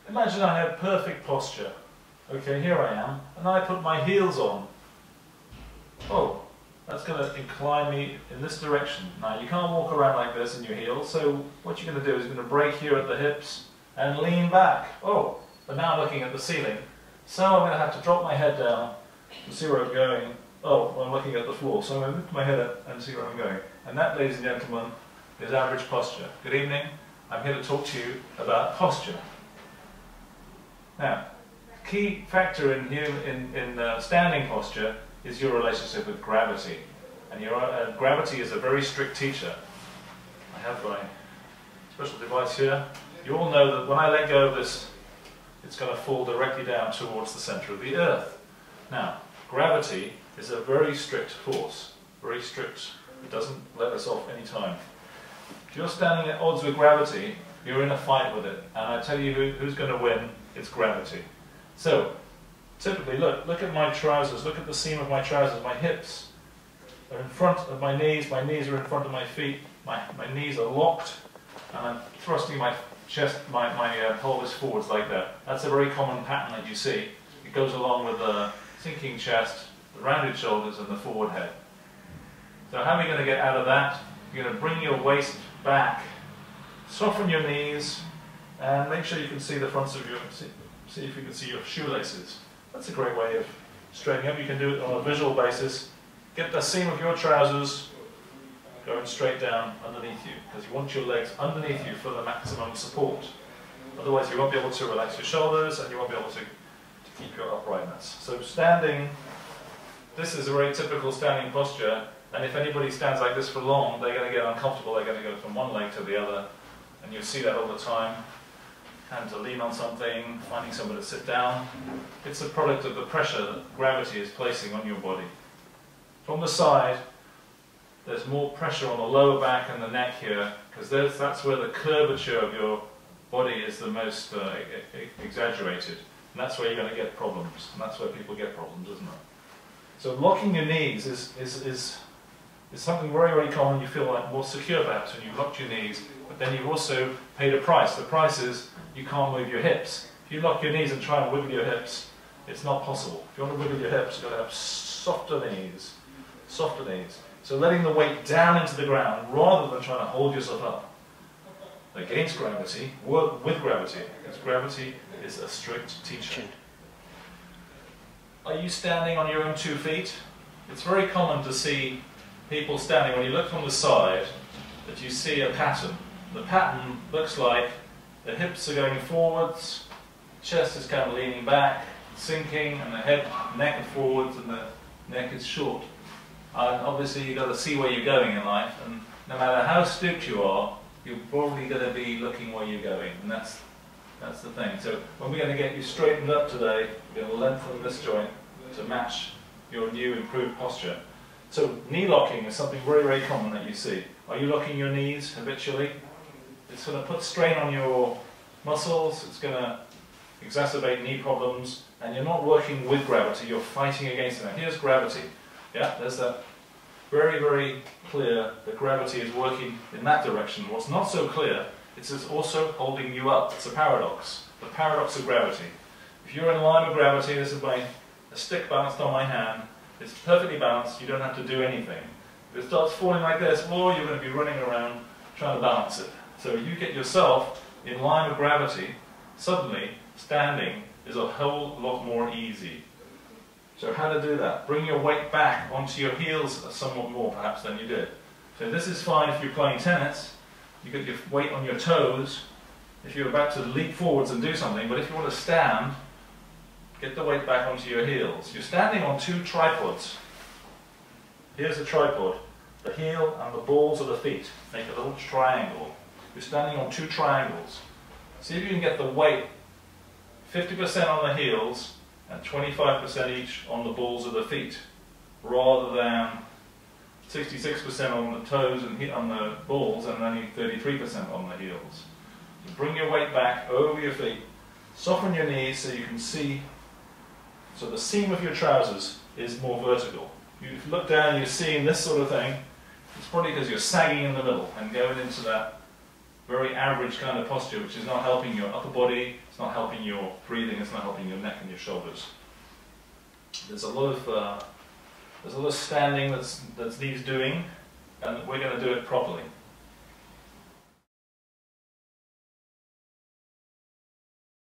Imagine I had perfect posture. Okay, here I am, and I put my heels on. Oh, that's going to incline me in this direction. Now, you can't walk around like this in your heels, so what you're going to do is you're going to break here at the hips and lean back. Oh, but now I'm looking at the ceiling, so I'm going to have to drop my head down to see where I'm going. Oh, well, I'm looking at the floor, so I'm going to lift my head up and see where I'm going. And that, ladies and gentlemen, is average posture. Good evening. I'm here to talk to you about posture. Now, key factor in standing posture is your relationship with gravity. And gravity is a very strict teacher. I have my special device here. You all know that when I let go of this, it's going to fall directly down towards the center of the earth. Now, gravity is a very strict force, very strict. It doesn't let us off any time. If you're standing at odds with gravity, you're in a fight with it. And I tell you who's going to win, it's gravity. So, typically, look at my trousers, look at the seam of my trousers, my hips are in front of my knees are in front of my feet, my knees are locked, and I'm thrusting my chest, my pelvis forwards like that. That's a very common pattern that you see. It goes along with the sinking chest, the rounded shoulders, and the forward head. So how are we going to get out of that? You're going to bring your waist back, soften your knees, and make sure you can see the fronts of your, see if you can see your shoelaces. That's a great way of straightening up. You can do it on a visual basis. Get the seam of your trousers going straight down underneath you, because you want your legs underneath you for the maximum support. Otherwise you won't be able to relax your shoulders and you won't be able to keep your uprightness. So standing, this is a very typical standing posture, and if anybody stands like this for long, they're going to get uncomfortable, they're going to go from one leg to the other, and you'll see that all the time. Hand to lean on something, finding somewhere to sit down. It's a product of the pressure that gravity is placing on your body. From the side, there's more pressure on the lower back and the neck here, because that's where the curvature of your body is the most exaggerated. And that's where you're going to get problems. And that's where people get problems, isn't it? So locking your knees is something very, very common. You feel like more secure perhaps when you've locked your knees, but then you've also paid a price. The price is you can't move your hips. If you lock your knees and try and wiggle your hips, it's not possible. If you want to wiggle your hips, you've got to have softer knees. Softer knees. So letting the weight down into the ground rather than trying to hold yourself up against gravity, work with gravity, because gravity is a strict teacher. Are you standing on your own 2 feet? It's very common to see people standing, when you look from the side, that you see a pattern. The pattern looks like the hips are going forwards, chest is kind of leaning back, sinking, and the head, neck is forwards, and the neck is short. And obviously you've got to see where you're going in life, and no matter how stooped you are, you're probably going to be looking where you're going, and that's the thing. So when we're going to get you straightened up today, we're going to lengthen this joint to match your new improved posture. So knee locking is something very, very common that you see. Are you locking your knees habitually? It's going to put strain on your muscles, it's going to exacerbate knee problems, and you're not working with gravity, you're fighting against it. Now here's gravity. Yeah, there's that very, very clear that gravity is working in that direction. What's not so clear, it's also holding you up. It's a paradox. The paradox of gravity. If you're in line with gravity, this is a stick balanced on my hand, it's perfectly balanced, you don't have to do anything. If it starts falling like this, or you're going to be running around trying to balance it. So you get yourself in line with gravity, suddenly standing is a whole lot more easy. So how to do that? Bring your weight back onto your heels somewhat more perhaps than you did. So this is fine if you're playing tennis, you get your weight on your toes, if you're about to leap forwards and do something, but if you want to stand, get the weight back onto your heels. You're standing on 2 tripods. Here's a tripod. The heel and the balls of the feet make a little triangle. You're standing on 2 triangles. See if you can get the weight 50% on the heels and 25% each on the balls of the feet, rather than 66% on the toes and on the balls and only 33% on the heels. So bring your weight back over your feet, soften your knees so you can see, so the seam of your trousers is more vertical. You look down, you're seeing this sort of thing, it's probably because you're sagging in the middle and going into that very average kind of posture, which is not helping your upper body, it's not helping your breathing, it's not helping your neck and your shoulders. There's a lot of standing that needs doing, and we're going to do it properly.